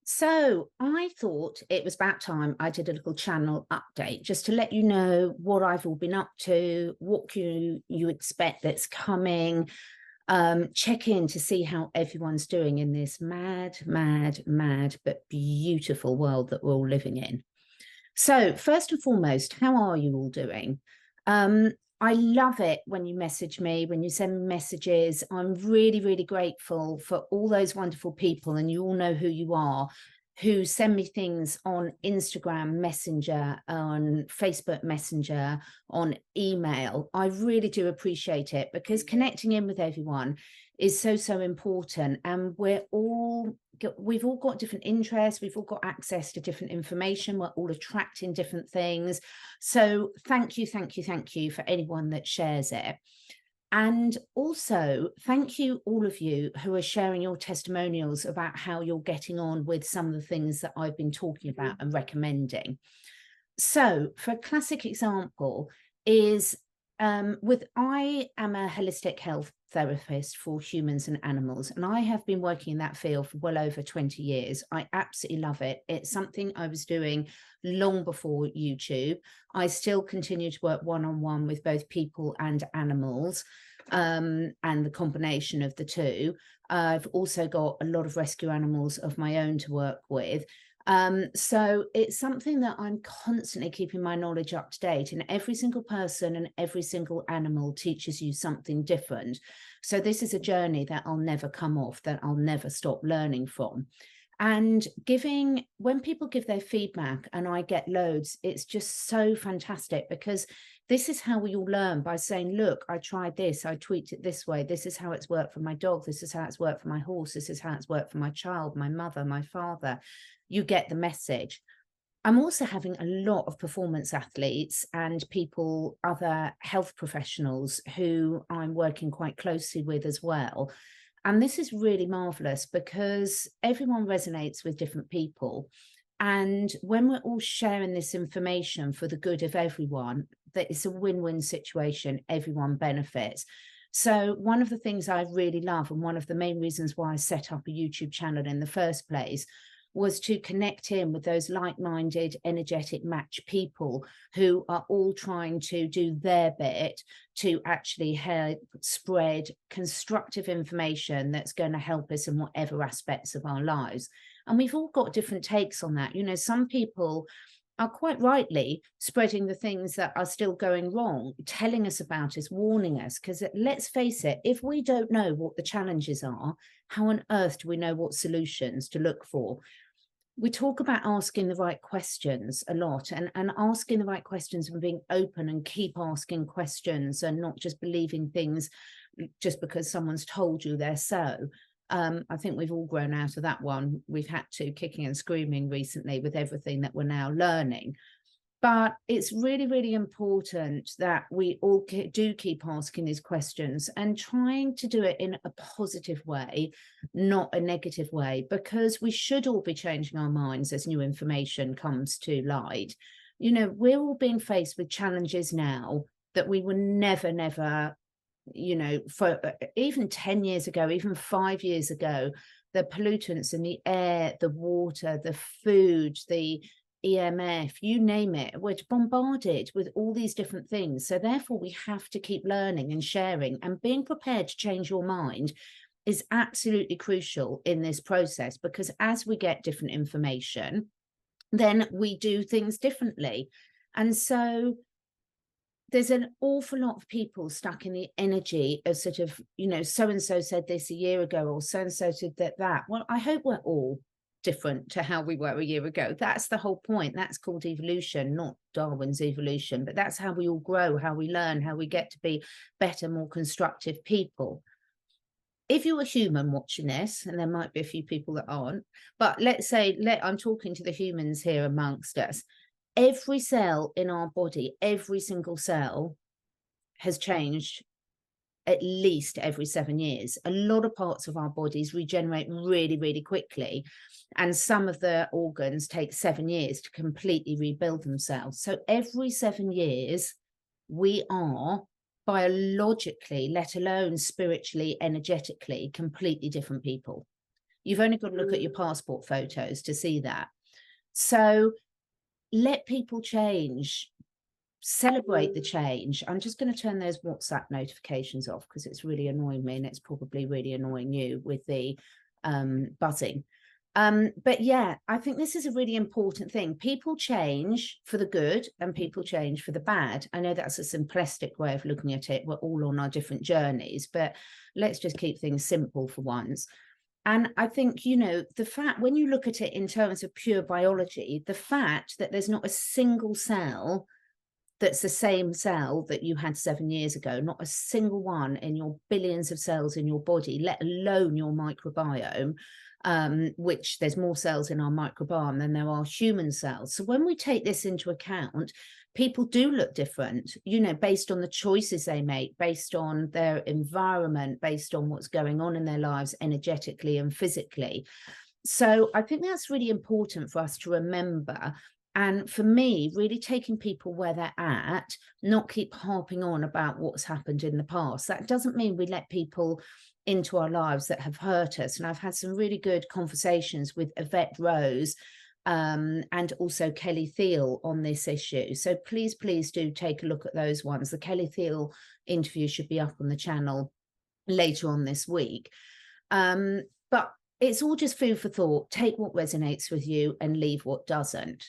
So I thought it was about time I did a little channel update just to let you know what I've all been up to, what you expect that's coming, check in to see how everyone's doing in this mad, mad, mad, but beautiful world that we're all living in. So first and foremost, how are you all doing? Um, I love it when you message me, when you send me messages. I'm really, really grateful for all those wonderful people, and you all know who you are, who send me things on Instagram Messenger, on Facebook Messenger, on email. I really do appreciate it because connecting in with everyone is so, so important. And we've all got different interests, we've all got access to different information, we're all attracting different things. So thank you, thank you, thank you for anyone that shares it. And also, thank you, all of you who are sharing your testimonials about how you're getting on with some of the things that I've been talking about and recommending. So, for a classic example, is I am a holistic health therapist for humans and animals, and I have been working in that field for well over 20 years. I absolutely love it. It's something I was doing long before YouTube. I still continue to work one-on-one with both people and animals, and the combination of the two. I've also got a lot of rescue animals of my own to work with. So it's something that I'm constantly keeping my knowledge up to date, and every single person and every single animal teaches you something different. So this is a journey that I'll never come off, that I'll never stop learning from. And when people give their feedback, and I get loads, it's just so fantastic, because this is how we all learn, by saying, look, I tried this, I tweaked it this way, this is how it's worked for my dog, this is how it's worked for my horse, this is how it's worked for my child, my mother, my father. You get the message. I'm also having a lot of performance athletes and people, other health professionals who I'm working quite closely with as well. And this is really marvelous because everyone resonates with different people. And when we're all sharing this information for the good of everyone, that it's a win-win situation, everyone benefits. So one of the things I really love, and one of the main reasons why I set up a YouTube channel in the first place, was to connect in with those like-minded, energetic match people who are all trying to do their bit to actually help spread constructive information that's going to help us in whatever aspects of our lives. And we've all got different takes on that. You know, some people are quite rightly spreading the things that are still going wrong, telling us about us, warning us, because let's face it, if we don't know what the challenges are, how on earth do we know what solutions to look for? We talk about asking the right questions a lot, and asking the right questions and being open and keep asking questions and not just believing things just because someone's told you they're so. I think we've all grown out of that one. We've had to, kicking and screaming recently with everything that we're now learning. But it's really, really important that we all do keep asking these questions and trying to do it in a positive way, not a negative way, because we should all be changing our minds as new information comes to light. You know, we're all being faced with challenges now that we were never, you know, for even 10 years ago, even 5 years ago, the pollutants in the air, the water, the food, the EMF, you name it, we're bombarded with all these different things. So therefore, we have to keep learning and sharing, and being prepared to change your mind is absolutely crucial in this process, because as we get different information, then we do things differently. And so there's an awful lot of people stuck in the energy of sort of, you know, so-and-so said this a year ago, or so-and-so said that. Well, I hope we're all different to how we were a year ago. That's the whole point. That's called evolution, not Darwin's evolution, but that's how we all grow, how we learn, how we get to be better, more constructive people. If you're a human watching this, and there might be a few people that aren't, but let's say, I'm talking to the humans here amongst us, every cell in our body, every single cell has changed at least every 7 years. A lot of parts of our bodies regenerate really, really quickly. And some of the organs take 7 years to completely rebuild themselves. So every 7 years, we are biologically, let alone spiritually, energetically, completely different people. You've only got to look at your passport photos to see that. So let people change, celebrate the change. I'm just going to turn those WhatsApp notifications off because it's really annoying me, and it's probably really annoying you with the buzzing. But yeah, I think this is a really important thing. People change for the good and people change for the bad. I know that's a simplistic way of looking at it. We're all on our different journeys, but let's just keep things simple for once. And I think, you know, the fact, when you look at it in terms of pure biology, the fact that there's not a single cell that's the same cell that you had 7 years ago, not a single one in your billions of cells in your body, let alone your microbiome, which there's more cells in our microbiome than there are human cells. So when we take this into account, people do look different, you know, based on the choices they make, based on their environment, based on what's going on in their lives energetically and physically. So I think that's really important for us to remember. And for me, really taking people where they're at, not keep harping on about what's happened in the past. That doesn't mean we let people into our lives that have hurt us. And I've had some really good conversations with Yvette Rose and also Kelly Thiel on this issue. So please do take a look at those ones. The Kelly Thiel interview should be up on the channel later on this week. But it's all just food for thought. Take what resonates with you and leave what doesn't.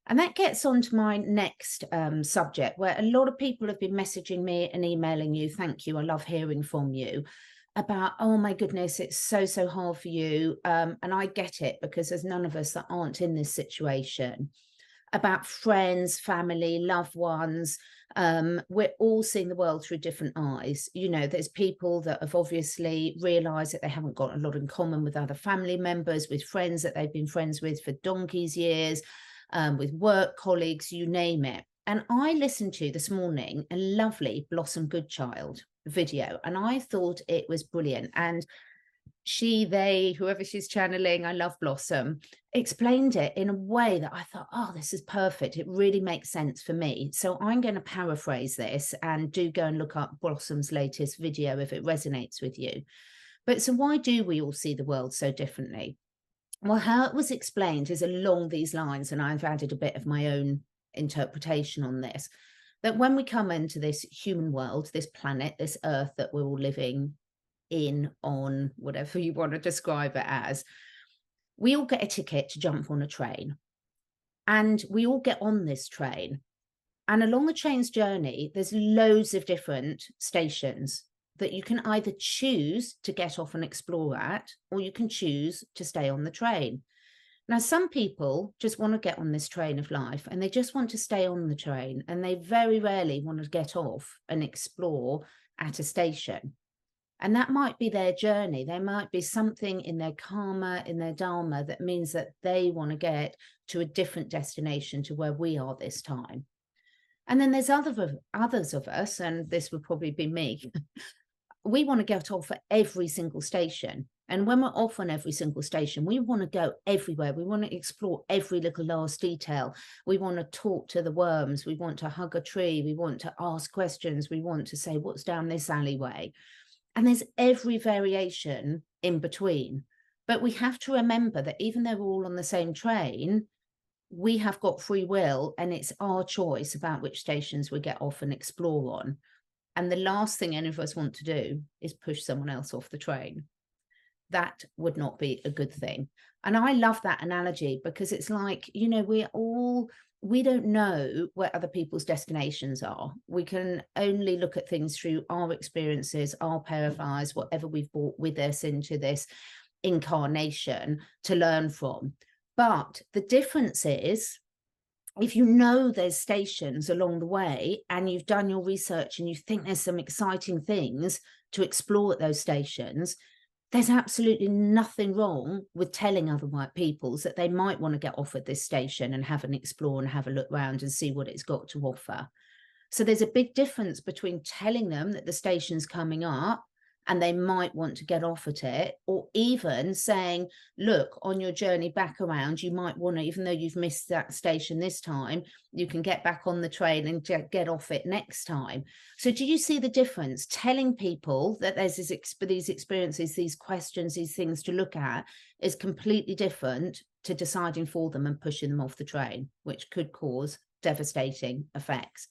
And that gets on to my next subject, where a lot of people have been messaging me and emailing you. Thank you. I love hearing from you about, oh my goodness, it's so hard for you. And I get it, because there's none of us that aren't in this situation. About friends, family, loved ones. We're all seeing the world through different eyes. You know, there's people that have obviously realized that they haven't got a lot in common with other family members, with friends that they've been friends with for donkey's years. With work colleagues, you name it. And I listened to this morning a lovely Blossom Goodchild video, and I thought it was brilliant. And she, they, whoever she's channeling, I love Blossom, explained it in a way that I thought, oh, this is perfect. It really makes sense for me. So I'm going to paraphrase this, and do go and look up Blossom's latest video if it resonates with you. But so why do we all see the world so differently? Well, how it was explained is along these lines, and I've added a bit of my own interpretation on this, that when we come into this human world, this planet, this earth that we're all living in, on, whatever you want to describe it as, we all get a ticket to jump on a train. And we all get on this train. And along the train's journey, there's loads of different stations that you can either choose to get off and explore at, or you can choose to stay on the train. Now, some people just want to get on this train of life, and they just want to stay on the train, and they very rarely want to get off and explore at a station. And that might be their journey. There might be something in their karma, in their dharma, that means that they want to get to a different destination to where we are this time. And then there's others of us, and this would probably be me, we want to get off at every single station. And when we're off on every single station, we want to go everywhere. We want to explore every little last detail. We want to talk to the worms. We want to hug a tree. We want to ask questions. We want to say, what's down this alleyway? And there's every variation in between. But we have to remember that even though we're all on the same train, we have got free will, and it's our choice about which stations we get off and explore on. And the last thing any of us want to do is push someone else off the train. That would not be a good thing. And I love that analogy, because it's like, you know, we don't know where other people's destinations are. We can only look at things through our experiences, our pair of eyes, whatever we've brought with us into this incarnation to learn from. But the difference is, if you know there's stations along the way, and you've done your research and you think there's some exciting things to explore at those stations, there's absolutely nothing wrong with telling other white peoples that they might want to get off at this station and have an explore and have a look around and see what it's got to offer. So there's a big difference between telling them that the station's coming up and they might want to get off at it, or even saying, look, on your journey back around, you might want to, even though you've missed that station this time, you can get back on the train and get off it next time. So do you see the difference? Telling people that there's these experiences, these questions, these things to look at is completely different to deciding for them and pushing them off the train, which could cause devastating effects.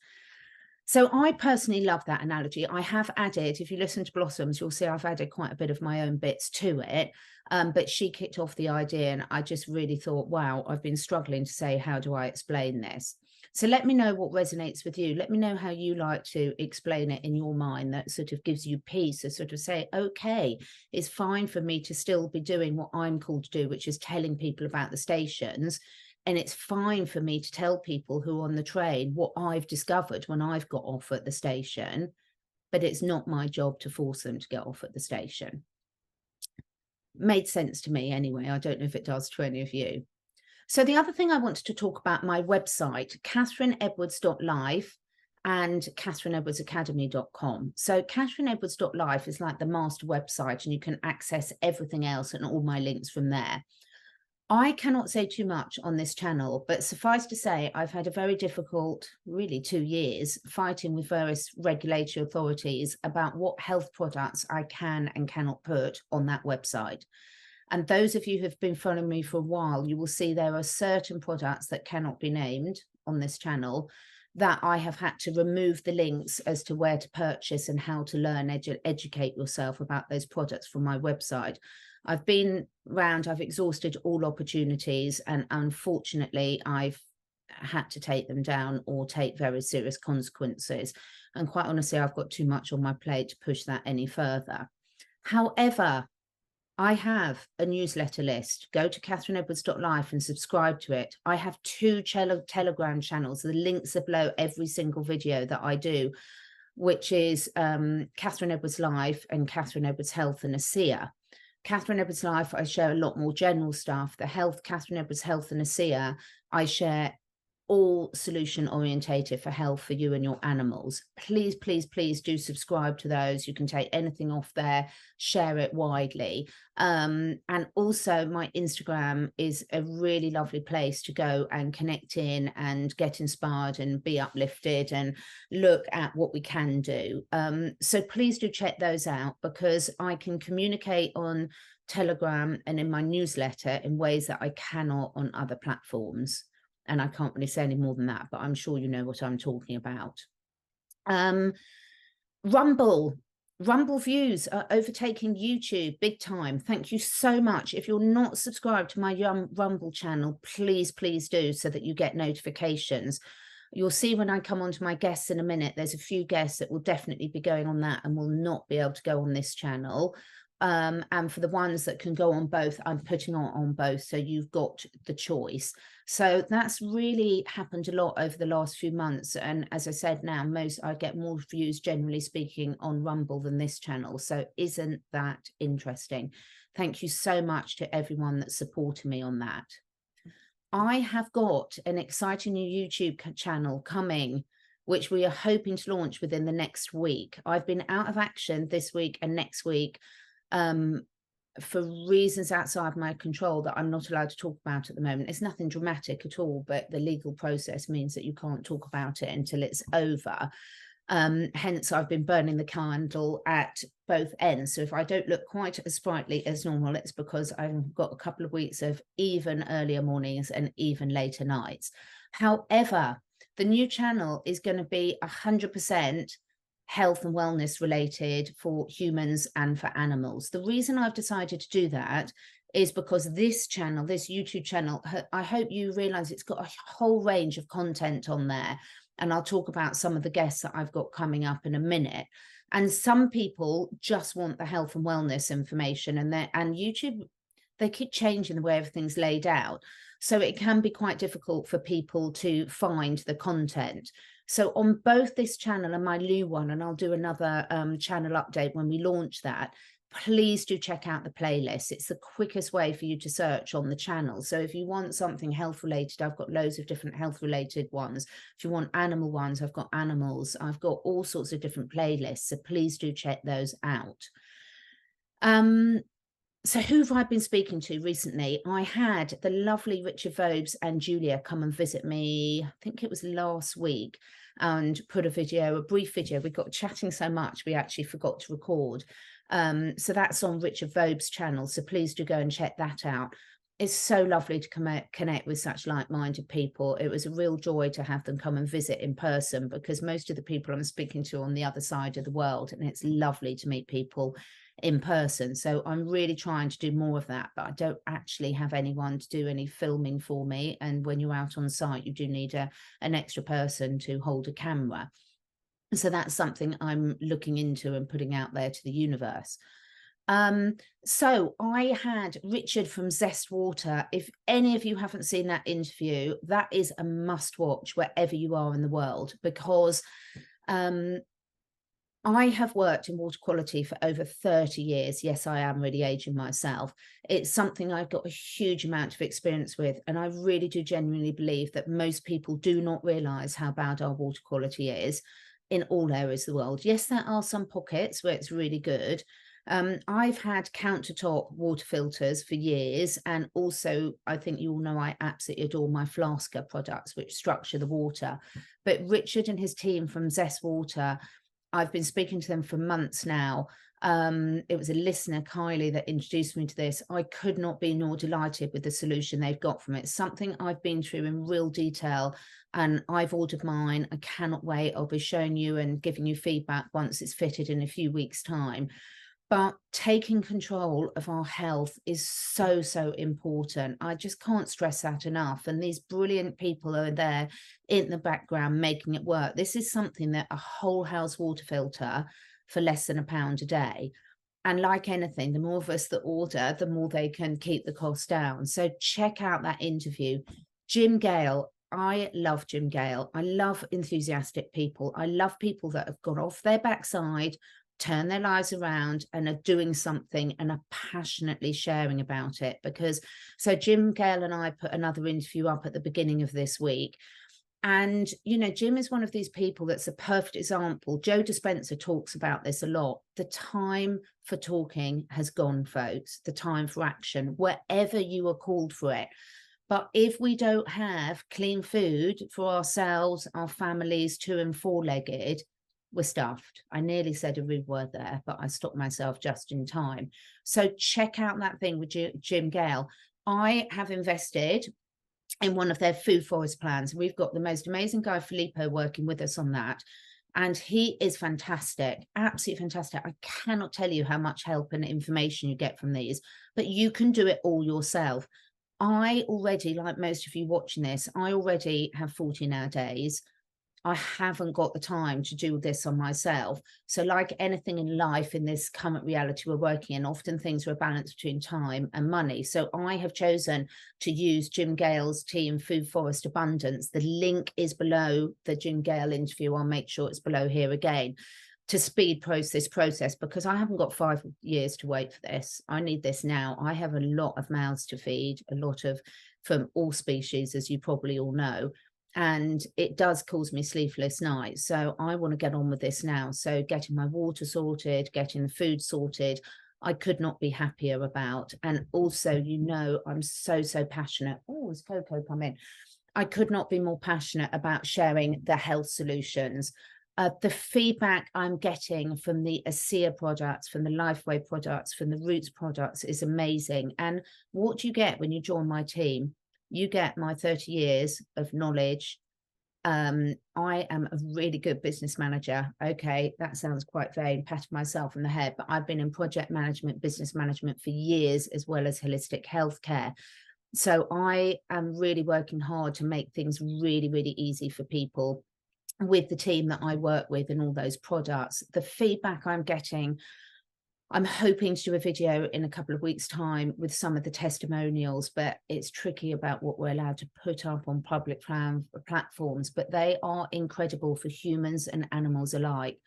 So I personally love that analogy. I have added, if you listen to Blossoms, you'll see I've added quite a bit of my own bits to it. But she kicked off the idea, and I just really thought, wow, I've been struggling to say, how do I explain this? So let me know what resonates with you. Let me know how you like to explain it in your mind that sort of gives you peace, to sort of say, okay, it's fine for me to still be doing what I'm called to do, which is telling people about the stations. And it's fine for me to tell people who are on the train what I've discovered when I've got off at the station, but it's not my job to force them to get off at the station. Made sense to me anyway. I don't know if it does to any of you. So the other thing I wanted to talk about, my website, catherineedwards.life and catherineedwardsacademy.com. So catherineedwards.life is like the master website, and you can access everything else and all my links from there. I cannot say too much on this channel, but suffice to say, I've had a very difficult, really 2 years, fighting with various regulatory authorities about what health products I can and cannot put on that website. And those of you who have been following me for a while, you will see there are certain products that cannot be named on this channel that I have had to remove the links as to where to purchase and how to learn, educate yourself about those products from my website. I've been round, I've exhausted all opportunities, and unfortunately I've had to take them down or take very serious consequences. And quite honestly, I've got too much on my plate to push that any further. However, I have a newsletter list. Go to catherineedwards.life and subscribe to it. I have 2 Telegram channels. The links are below every single video that I do, which is Catherine Edwards Life and Catherine Edwards Health and Asea. Catherine Edwards Life, I share a lot more general stuff. The Health, Catherine Edwards Health and Asea, I share all solution orientated for health for you and your animals. Please, please, please do subscribe to those. You can take anything off there, share it widely. And also my Instagram is a really lovely place to go and connect in and get inspired and be uplifted and look at what we can do. So please do check those out, because I can communicate on Telegram and in my newsletter in ways that I cannot on other platforms. And I can't really say any more than that, but I'm sure you know what I'm talking about. Rumble views are overtaking YouTube big time. Thank you so much. If you're not subscribed to my Rumble channel, please, please do, so that you get notifications. You'll see when I come on to my guests in a minute, there's a few guests that will definitely be going on that and will not be able to go on this channel. And for the ones that can go on both, I'm putting on both, so you've got the choice. So that's really happened a lot over the last few months. And as I said, now I get more views, generally speaking, on Rumble than this channel. So isn't that interesting? Thank you so much to everyone that's supported me on that. I have got an exciting new YouTube channel coming, which we are hoping to launch within the next week. I've been out of action this week and next week for reasons outside my control that I'm not allowed to talk about at the moment. It's nothing dramatic at all, but the legal process means that you can't talk about it until it's over. Hence, I've been burning the candle at both ends. So if I don't look quite as sprightly as normal, it's because I've got a couple of weeks of even earlier mornings and even later nights. However, the new channel is going to be 100% health and wellness related for humans and for animals. The reason I've decided to do that is because this channel, this YouTube channel, I hope you realize it's got a whole range of content on there. And I'll talk about some of the guests that I've got coming up in a minute. And some people just want the health and wellness information, and YouTube, they keep changing the way everything's laid out. So it can be quite difficult for people to find the content. So on both this channel and my new one, and I'll do another channel update when we launch that, please do check out the playlist. It's the quickest way for you to search on the channel. So if you want something health related, I've got loads of different health related ones. If you want animal ones, I've got animals. I've got all sorts of different playlists. So please do check those out. So who have I been speaking to recently? I had the lovely Richard Vobes and Julia come and visit me, I think it was last week, and put a brief video. We got chatting so much, we actually forgot to record. So that's on Richard Vobes' channel. So please do go and check that out. It's so lovely to connect with such like-minded people. It was a real joy to have them come and visit in person, because most of the people I'm speaking to on the other side of the world, and it's lovely to meet people in person. So I'm really trying to do more of that, but I don't actually have anyone to do any filming for me. And when you're out on site, you do need an extra person to hold a camera. So that's something I'm looking into and putting out there to the universe. So I had Richard from Zest Water. If any of you haven't seen that interview, that is a must watch wherever you are in the world, because I have worked in water quality for over 30 years. Yes, I am really aging myself. It's something I've got a huge amount of experience with. And I really do genuinely believe that most people do not realise how bad our water quality is in all areas of the world. Yes, there are some pockets where it's really good. I've had countertop water filters for years. And also, I think you all know I absolutely adore my Flasker products, which structure the water. But Richard and his team from Zest Water, I've been speaking to them for months now. It was a listener, Kylie, that introduced me to this. I could not be more delighted with the solution they've got from it. Something I've been through in real detail, and I've ordered mine. I cannot wait. I'll be showing you and giving you feedback once it's fitted in a few weeks' time. But taking control of our health is so, so important. I just can't stress that enough. And these brilliant people are there in the background making it work. This is something that a whole house water filter for less than £1 a day. And like anything, the more of us that order, the more they can keep the cost down. So check out that interview. Jim Gale. I love Jim Gale. I love enthusiastic people. I love people that have got off their backside, turn their lives around, and are doing something and are passionately sharing about it. Because so Jim Gale and I put another interview up at the beginning of this week. And, you know, Jim is one of these people that's a perfect example. Joe Dispenza talks about this a lot. The time for talking has gone, folks. The time for action, wherever you are called for it. But if we don't have clean food for ourselves, our families, 2- and 4-legged, we're stuffed. I nearly said a rude word there, but I stopped myself just in time. So check out that thing with Jim Gale. I have invested in one of their food forest plans. We've got the most amazing guy, Filippo, working with us on that. And he is fantastic, absolutely fantastic. I cannot tell you how much help and information you get from these, but you can do it all yourself. I already, like most of you watching this, I already have 14-hour days. I haven't got the time to do this on myself. So like anything in life, in this current reality we're working in, often things are a balance between time and money. So I have chosen to use Jim Gale's team, Food Forest Abundance. The link is below the Jim Gale interview. I'll make sure it's below here again, to speed this process, because I haven't got 5 years to wait for this. I need this now. I have a lot of mouths to feed, a lot of, from all species, as you probably all know. And it does cause me sleepless nights. So I want to get on with this now. So getting my water sorted, getting the food sorted, I could not be happier about. And also, you know, I'm so, so passionate. Oh, has Coco come in? I could not be more passionate about sharing the health solutions. The feedback I'm getting from the Asea products, from the Lifewave products, from the Roots products is amazing. And what do you get when you join my team? You get my 30 years of knowledge. I am a really good business manager. Okay, that sounds quite vain, patting myself on the head, but I've been in project management, business management for years, as well as holistic healthcare. So I am really working hard to make things really, really easy for people with the team that I work with and all those products. The feedback I'm getting, I'm hoping to do a video in a couple of weeks' time with some of the testimonials, but it's tricky about what we're allowed to put up on public platforms, but they are incredible for humans and animals alike.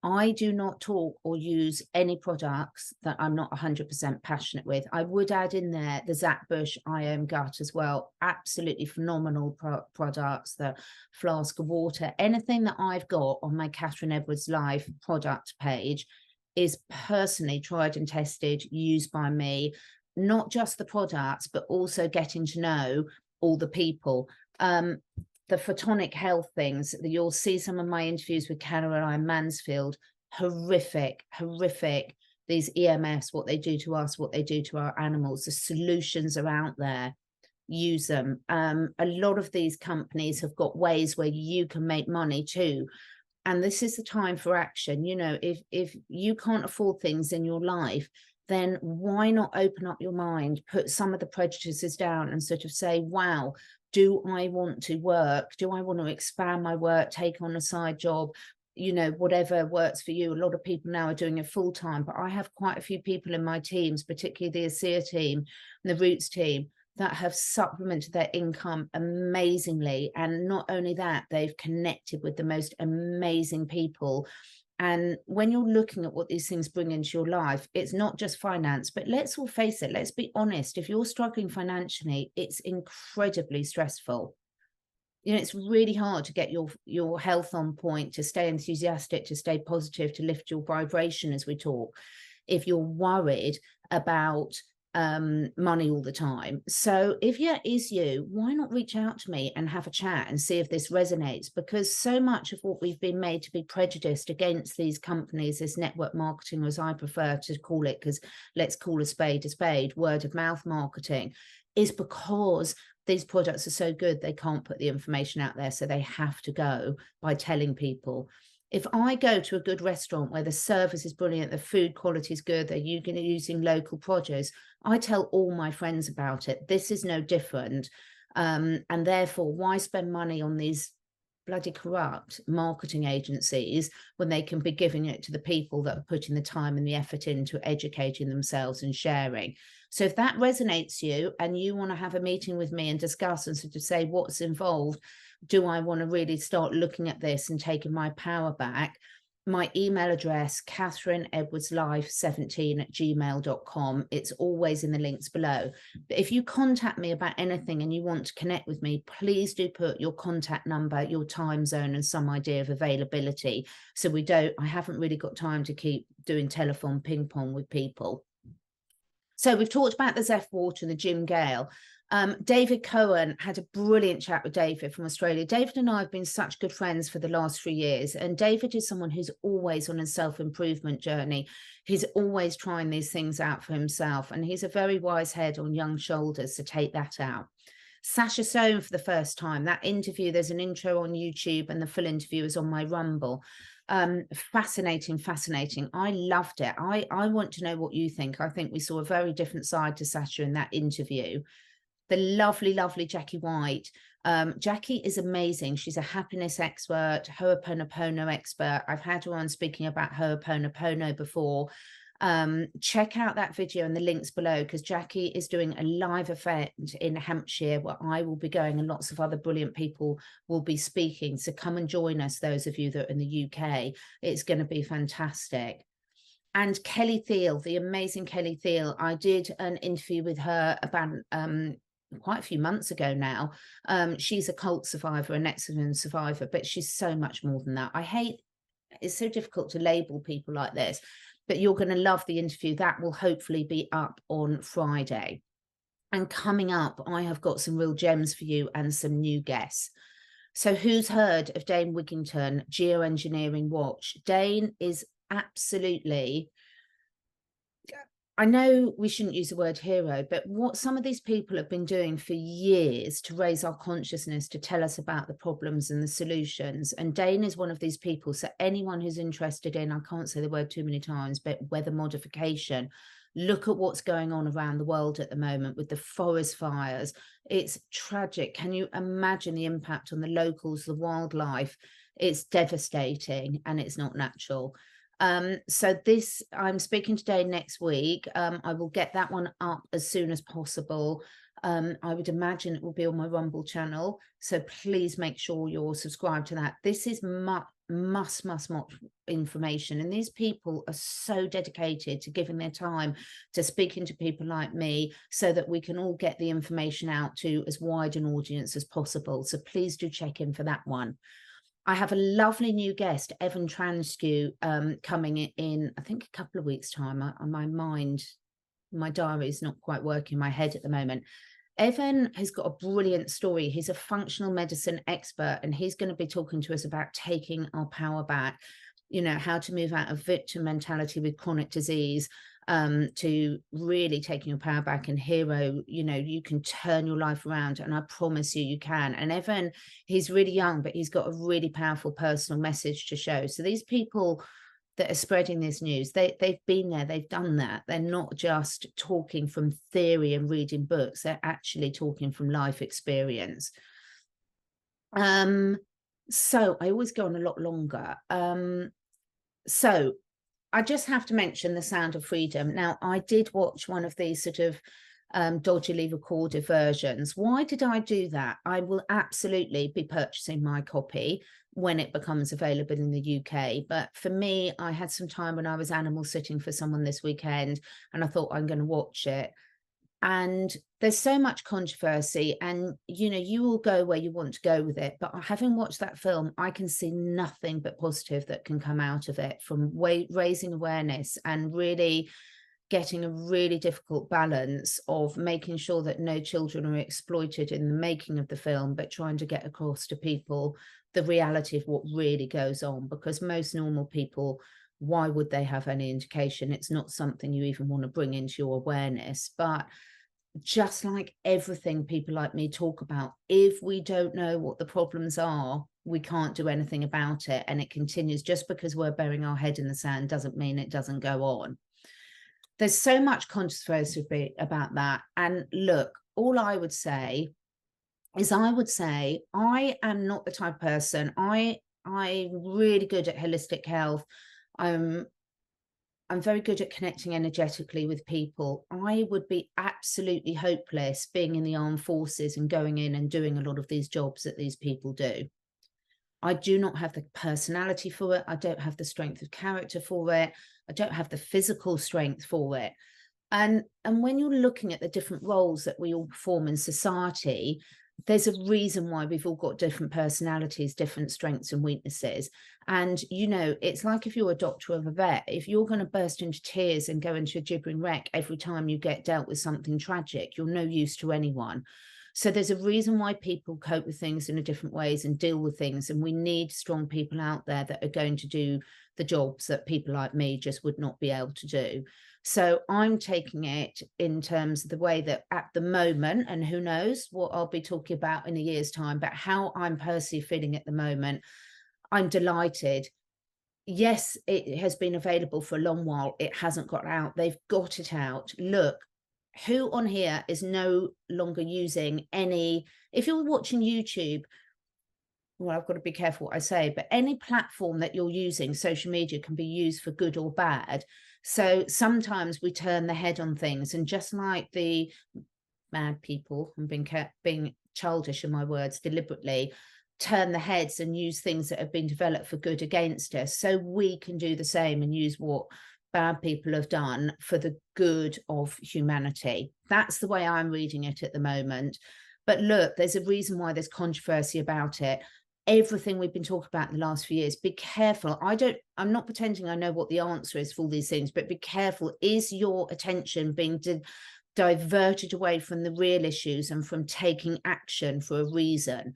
I do not talk or use any products that I'm not 100% passionate with. I would add in there the Zach Bush IM Gut as well. Absolutely phenomenal products, the Flask of Water, anything that I've got on my Catherine Edwards Live product page is personally tried and tested, used by me, not just the products, but also getting to know all the people. The photonic health things, you'll see some of my interviews with Caroline Mansfield, horrific. These EMFs, what they do to us, what they do to our animals, the solutions are out there. Use them. A lot of these companies have got ways where you can make money too. And this is the time for action. You know, if you can't afford things in your life, then why not open up your mind, put some of the prejudices down and sort of say, wow, do I want to work? Do I want to expand my work, take on a side job? You know, whatever works for you. A lot of people now are doing it full time, but I have quite a few people in my teams, particularly the Asea team and the Roots team, that have supplemented their income amazingly. And not only that, they've connected with the most amazing people. And when you're looking at what these things bring into your life, it's not just finance, but let's all face it, let's be honest. If you're struggling financially, it's incredibly stressful. You know, it's really hard to get your health on point, to stay enthusiastic, to stay positive, to lift your vibration as we talk, if you're worried about money all the time. So if that is you, why not reach out to me and have a chat and see if this resonates? Because so much of what we've been made to be prejudiced against these companies, this network marketing, as I prefer to call it, because let's call a spade, word of mouth marketing, is because these products are so good they can't put the information out there, so they have to go by telling people. If I go to a good restaurant where the service is brilliant, the food quality is good, they're using local produce, I tell all my friends about it. This is no different. And therefore, why spend money on these bloody corrupt marketing agencies when they can be giving it to the people that are putting the time and the effort into educating themselves and sharing? So if that resonates you and you want to have a meeting with me and discuss and sort of say what's involved, do I want to really start looking at this and taking my power back? My email address, catherineedwardslife17@gmail.com. It's always in the links below. But if you contact me about anything and you want to connect with me, please do put your contact number, your time zone, and some idea of availability. So I haven't really got time to keep doing telephone ping pong with people. So we've talked about the Zeph Water and the Jim Gale. David Cohen, had a brilliant chat with David from Australia. David and I have been such good friends for the last 3 years. And David is someone who's always on a self-improvement journey. He's always trying these things out for himself. And he's a very wise head on young shoulders to take that out. Sasha Sohn for the first time. That interview, there's an intro on YouTube and the full interview is on my Rumble. Fascinating. I loved it. I want to know what you think. I think we saw a very different side to Sasha in that interview. The lovely Jackie White. Jackie is amazing. She's a happiness expert, Ho'oponopono expert. I've had her on speaking about Ho'oponopono before. Check out that video in the links below, because Jackie is doing a live event in Hampshire where I will be going and lots of other brilliant people will be speaking. So come and join us, those of you that are in the UK. It's going to be fantastic. And Kelly Thiel, the amazing Kelly Thiel. I did an interview with her about quite a few months ago now. She's a cult survivor, an excellent survivor, but she's so much more than that. It's so difficult to label people like this, but you're going to love the interview. That will hopefully be up on Friday. And coming up, I have got some real gems for you and some new guests. So who's heard of Dane Wigington, Geoengineering Watch? Dane is absolutely, I know we shouldn't use the word hero, but what some of these people have been doing for years to raise our consciousness, to tell us about the problems and the solutions. And Dane is one of these people. So anyone who's interested in, I can't say the word too many times, but weather modification, look at what's going on around the world at the moment with the forest fires. It's tragic. Can you imagine the impact on the locals, the wildlife? It's devastating and it's not natural. So this, I'm speaking today next week. I will get that one up as soon as possible. I would imagine it will be on my Rumble channel. So please make sure you're subscribed to that. This is must information. And these people are so dedicated to giving their time to speaking to people like me so that we can all get the information out to as wide an audience as possible. So please do check in for that one. I have a lovely new guest, Evan Transkew, coming in, I think, a couple of weeks' time. My diary is not quite working in my head at the moment. Evan has got a brilliant story. He's a functional medicine expert, and he's going to be talking to us about taking our power back, how to move out of victim mentality with chronic disease, to really taking your power back and hero. You can turn your life around, and I promise you can. And Evan, he's really young, but he's got a really powerful personal message to show. So these people that are spreading this news, they've been there, they've done that. They're not just talking from theory and reading books, they're actually talking from life experience. So I always go on a lot longer. So I just have to mention The Sound of Freedom. Now, I did watch one of these sort of dodgily recorded versions. Why did I do that? I will absolutely be purchasing my copy when it becomes available in the UK. But for me, I had some time when I was animal sitting for someone this weekend, and I thought, I'm going to watch it. And there's so much controversy, and you will go where you want to go with it, but having watched that film, I can see nothing but positive that can come out of it, from raising awareness and really getting a really difficult balance of making sure that no children are exploited in the making of the film, but trying to get across to people the reality of what really goes on. Because most normal people, why would they have any indication? It's not something you even want to bring into your awareness. But just like everything people like me talk about, if we don't know what the problems are, we can't do anything about it. And it continues. Just because we're burying our head in the sand doesn't mean it doesn't go on. There's so much controversy about that. And look, all I would say is I am not the type of person. I'm really good at holistic health. I'm very good at connecting energetically with people. I would be absolutely hopeless being in the armed forces and going in and doing a lot of these jobs that these people do. I do not have the personality for it. I don't have the strength of character for it. I don't have the physical strength for it. And when you're looking at the different roles that we all perform in society, there's a reason why we've all got different personalities, different strengths and weaknesses. And, it's like if you're a doctor or a vet, if you're going to burst into tears and go into a gibbering wreck every time you get dealt with something tragic, you're no use to anyone. So there's a reason why people cope with things in a different ways and deal with things. And we need strong people out there that are going to do the jobs that people like me just would not be able to do. So I'm taking it in terms of the way that at the moment, and who knows what I'll be talking about in a year's time, but how I'm personally feeling at the moment, I'm delighted. Yes, it has been available for a long while. It hasn't got out. They've got it out. Look, who on here is no longer using any, if you're watching YouTube, well, I've got to be careful what I say, but any platform that you're using, social media, can be used for good or bad. So sometimes we turn the head on things, and just like the mad people, I'm being childish in my words deliberately, turn the heads and use things that have been developed for good against us. So we can do the same and use what bad people have done for the good of humanity. That's the way I'm reading it at the moment. But look, there's a reason why there's controversy about it. Everything we've been talking about in the last few years, be careful. I'm not pretending I know what the answer is for all these things, but be careful. Is your attention being diverted away from the real issues and from taking action for a reason?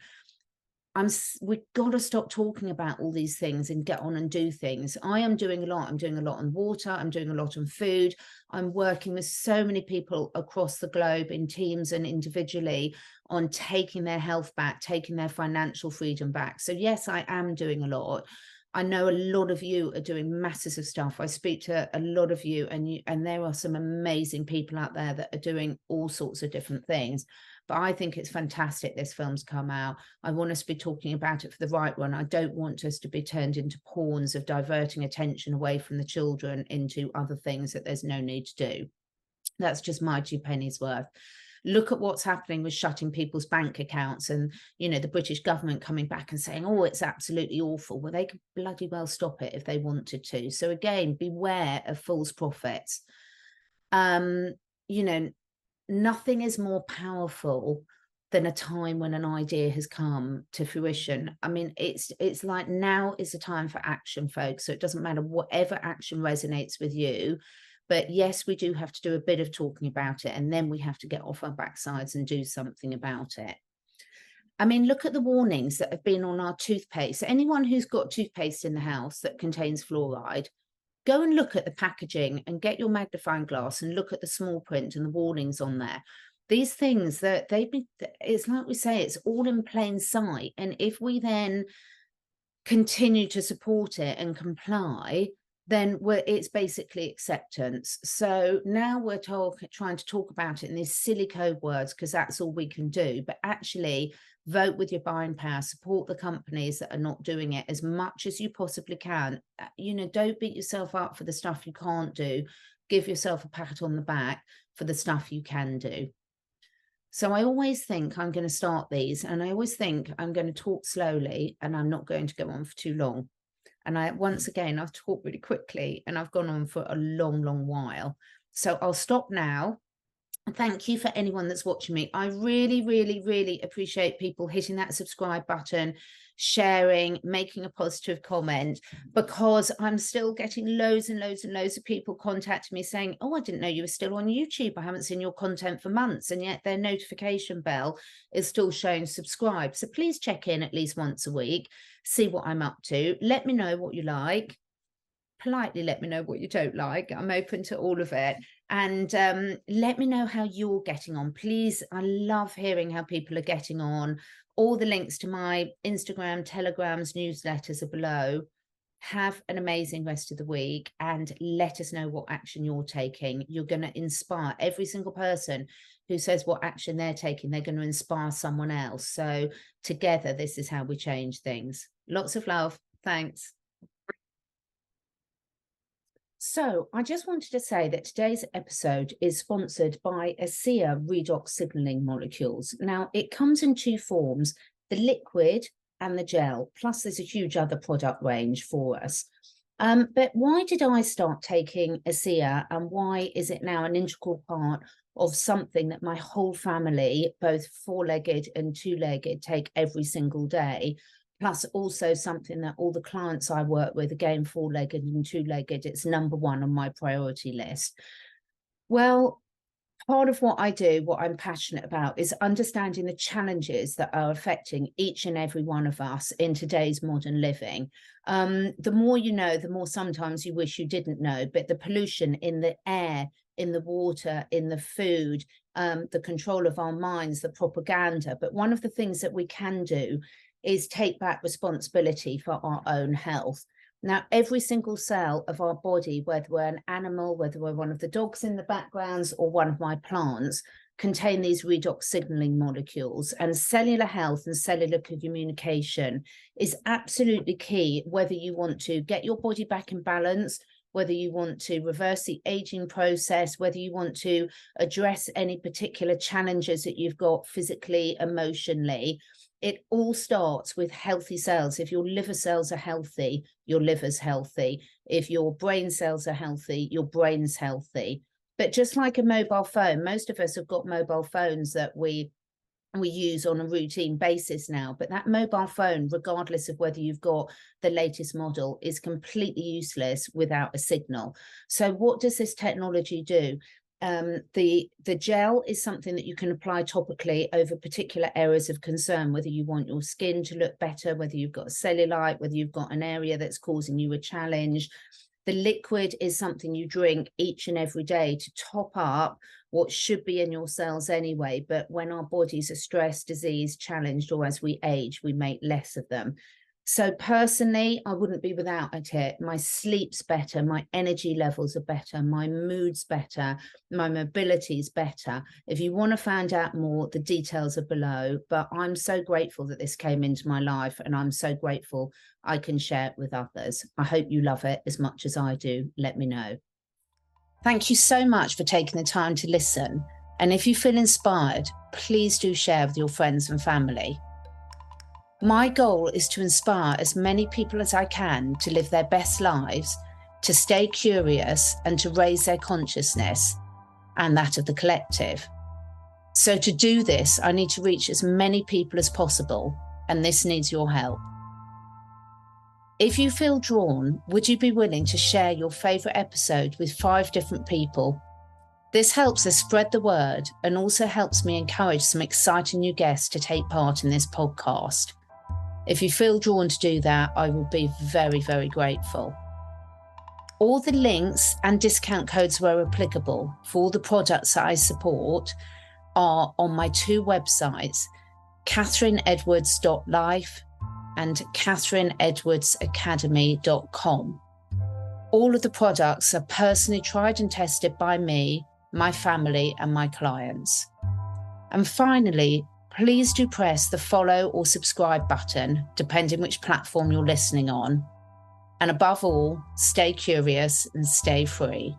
We've got to stop talking about all these things and get on and do things. I am doing a lot. I'm doing a lot on water. I'm doing a lot on food. I'm working with so many people across the globe in teams and individually on taking their health back, taking their financial freedom back. So yes, I am doing a lot. I know a lot of you are doing masses of stuff. I speak to a lot of you, and there are some amazing people out there that are doing all sorts of different things. But I think it's fantastic this film's come out. I want us to be talking about it for the right one. I don't want us to be turned into pawns of diverting attention away from the children into other things that there's no need to do. That's just my 2 pennies worth. Look at what's happening with shutting people's bank accounts and, the British government coming back and saying, oh, it's absolutely awful. Well, they could bloody well stop it if they wanted to. So again, beware of false prophets. Nothing is more powerful than a time when an idea has come to fruition. I mean, it's like now is the time for action, folks. So it doesn't matter whatever action resonates with you. But yes, we do have to do a bit of talking about it, and then we have to get off our backsides and do something about it. I mean, look at the warnings that have been on our toothpaste. Anyone who's got toothpaste in the house that contains fluoride, go and look at the packaging and get your magnifying glass and look at the small print and the warnings on there. These things that it's like we say, it's all in plain sight. And if we then continue to support it and comply, then it's basically acceptance. So now we're trying to talk about it in these silly code words because that's all we can do. But actually, vote with your buying power, support the companies that are not doing it as much as you possibly can. You know, don't beat yourself up for the stuff you can't do. Give yourself a pat on the back for the stuff you can do. So I always think I'm going to start these, and I always think I'm going to talk slowly and I'm not going to go on for too long. And once again, I've talked really quickly and I've gone on for a long, long while. So I'll stop now. Thank you for anyone that's watching me. I really, really, really appreciate people hitting that subscribe button, sharing, making a positive comment, because I'm still getting loads and loads and loads of people contacting me saying, oh, I didn't know you were still on YouTube. I haven't seen your content for months, and yet their notification bell is still showing subscribe. So please check in at least once a week, see what I'm up to. Let me know what you like. Politely let me know what you don't like. I'm open to all of it. And let me know how you're getting on. Please, I love hearing how people are getting on. All the links to my Instagram, Telegrams, newsletters are below. Have an amazing rest of the week and let us know what action you're taking. You're going to inspire every single person who says what action they're taking. They're going to inspire someone else. So together, this is how we change things. Lots of love. Thanks. So I just wanted to say that today's episode is sponsored by Asea redox signaling molecules. Now, it comes in two forms, the liquid and the gel, plus there's a huge other product range for us. But why did I start taking Asea, and why is it now an integral part of something that my whole family, both four-legged and two-legged, take every single day? Plus also something that all the clients I work with, again, four-legged and two-legged, it's number one on my priority list. Well, part of what I do, what I'm passionate about, is understanding the challenges that are affecting each and every one of us in today's modern living. The more you know, the more sometimes you wish you didn't know, but the pollution in the air, in the water, in the food, the control of our minds, the propaganda. But one of the things that we can do is take back responsibility for our own health. Now, every single cell of our body, whether we're an animal, whether we're one of the dogs in the backgrounds or one of my plants, contain these redox signaling molecules. And cellular health and cellular communication is absolutely key, whether you want to get your body back in balance, whether you want to reverse the aging process, whether you want to address any particular challenges that you've got physically, emotionally. It all starts with healthy cells. If your liver cells are healthy, your liver's healthy. If your brain cells are healthy, your brain's healthy. But just like a mobile phone, most of us have got mobile phones that we use on a routine basis now. But that mobile phone, regardless of whether you've got the latest model, is completely useless without a signal. So what does this technology do? The gel is something that you can apply topically over particular areas of concern, whether you want your skin to look better, whether you've got a cellulite, whether you've got an area that's causing you a challenge. The liquid is something you drink each and every day to top up what should be in your cells anyway. But when our bodies are stressed, diseased, challenged, or as we age, we make less of them. So personally, I wouldn't be without it. My sleep's better, my energy levels are better, my mood's better, my mobility's better. If you want to find out more, the details are below. But I'm so grateful that this came into my life, and I'm so grateful I can share it with others. I hope you love it as much as I do. Let me know. Thank you so much for taking the time to listen. And if you feel inspired, please do share with your friends and family. My goal is to inspire as many people as I can to live their best lives, to stay curious, and to raise their consciousness and that of the collective. So to do this, I need to reach as many people as possible, and this needs your help. If you feel drawn, would you be willing to share your favourite episode with 5 different people? This helps us spread the word and also helps me encourage some exciting new guests to take part in this podcast. If you feel drawn to do that, I will be very, very grateful. All the links and discount codes where applicable for all the products that I support are on my 2 websites, catherineedwards.life and catherineedwardsacademy.com. All of the products are personally tried and tested by me, my family, and my clients. And finally, please do press the follow or subscribe button, depending which platform you're listening on. And above all, stay curious and stay free.